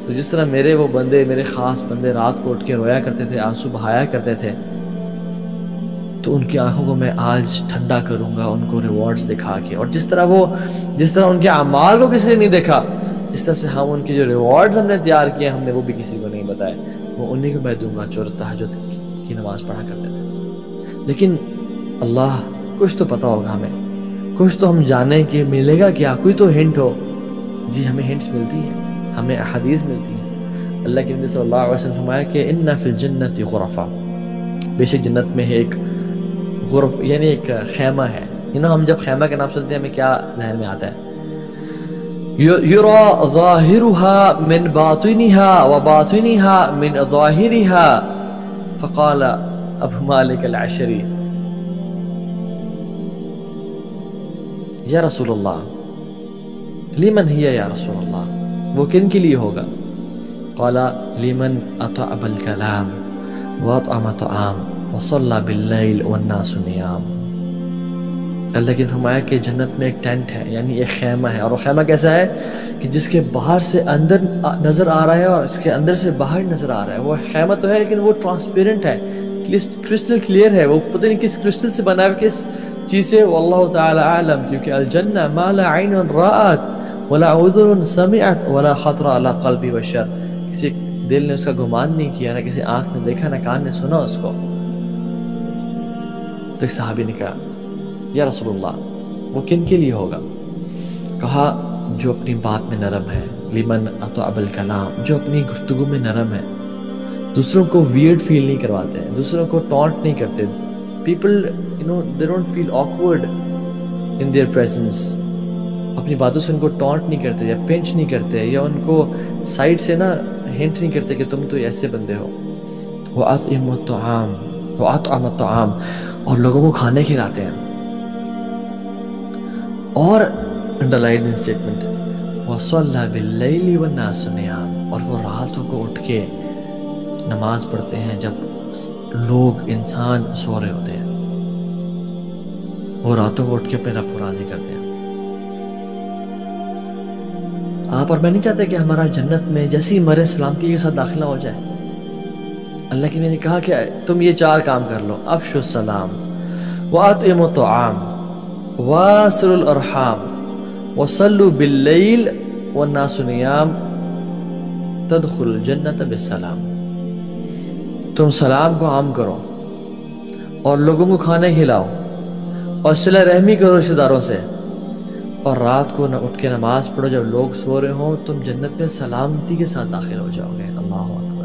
تو جس طرح میرے وہ بندے، میرے خاص بندے رات کو اٹھ کے رویا کرتے تھے، آنسو بہایا کرتے تھے، تو ان کی آنکھوں کو میں آج ٹھنڈا کروں گا ان کو ریوارڈز دکھا کے. اور جس طرح ان کے اعمال کو کسی نے نہیں دیکھا، اس طرح سے ہم ان کی جو ریوارڈز ہم نے تیار کیے ہم نے وہ بھی کسی کو نہیں بتائے. وہ انہی کو میں دوں گا جو تہجد کی نماز پڑھا کرتے تھے. لیکن اللہ، کچھ تو پتا ہوگا ہمیں، کچھ تو ہم جانیں کہ ملے گا کیا، کوئی تو ہنٹ ہو. جی ہمیں ہنٹس ملتی ہیں، ہمیں احادیث ملتی ہیں. اللہ کے نبی صلی اللہ علیہ وسلم نے فرمایا کہ ان فی الجنت غرفا، بے شک جنت میں ایک غرف یعنی ایک خیمہ ہے. ہم جب خیمہ کا نام سنتے ہیں ہمیں کیا ذہن میں آتا ہے؟ یرا ظاہرها من باطنها وباطنها من ظاہرها. فقال ابو مالک العشری یا رسول اللہ لمن ہی یا رسول اللہ، وہ کن کے لیے ہوگا؟ قال لمن اطعب الکلام واطعم طعام وصلى باللیل والناس نیام. اللہ نے فرمایا کہ جنت میں ایک ٹینٹ ہے، یعنی ایک خیمہ ہے. اور وہ خیمہ کیسا ہے کہ جس کے باہر سے اندر نظر آ رہا ہے اور اس کے اندر سے باہر نظر آ رہا ہے. وہ خیمہ تو ہے لیکن وہ ٹرانسپیرنٹ ہے، کرسٹل کلیئر ہے. وہ پتہ نہیں کس کرسٹل سے بنا ہے، کس چیز سے، واللہ تعالی اعلم. کیونکہ الجنہ ما لا عین رأت ولا اذن سمعت ولا خطر علی قلب بشر. کسی دل نے اس کا گمان نہیں کیا، نہ کسی آنکھ نے دیکھا، نہ کان نے سنا اس کو. تو ایک صحابی نے کہا یا رسول اللہ وہ کن کے لیے ہوگا؟ کہا جو اپنی بات میں نرم ہے، لمن اطعب الکلام، جو اپنی گفتگو میں نرم ہے، دوسروں کو ویئرڈ فیل نہیں کرواتے ہیں، دوسروں کو ٹونٹ نہیں کرتے. People they don't feel awkward in their presence. اپنی باتوں سے ان کو ٹونٹ نہیں کرتے یا پنچ نہیں کرتے یا ان کو سائڈ سے نا ہنٹ نہیں کرتے کہ تم تو ایسے بندے ہو. وَأَطْعِمُ الطَّعَامَ وَأَطْعَمَ الطَّعَامَ، اور لوگوں کو کھانے کھلاتے ہیں. اور انڈر لائن اسٹیٹمنٹ وَصَلَّى بِاللَّيْلِ وَالنَّاسُ نِيَامٌ، اور وہ راتوں کو اٹھ کے نماز پڑھتے ہیں جب لوگ انسان سو رہے ہوتے ہیں. وہ راتوں کو اٹھ کے اپنے رب کو راضی کرتے ہیں. آپ اور میں نہیں چاہتے کہ ہمارا جنت میں جیسی مرے سلامتی کے ساتھ داخلہ ہو جائے. اللہ کی میں نے کہا کہ تم یہ 4 کام کر لو: افشوا السلام وَأَطْعِمُوا الطَّعَامَ وَاصِلُوا الْأَرْحَامَ وَصَلُّوا بِاللَّيْلِ وَالنَّاسُ نِيَامٌ تَدْخُلُوا الْجَنَّةَ بِالسَّلَامِ. تم سلام کو عام کرو اور لوگوں کو کھانے کھلاؤ اور صلہ رحمی کرو رشتہ داروں سے، اور رات کو نہ اٹھ کے نماز پڑھو جب لوگ سو رہے ہوں. تم جنت میں سلامتی کے ساتھ داخل ہو جاؤ گے. اللہ اکبر.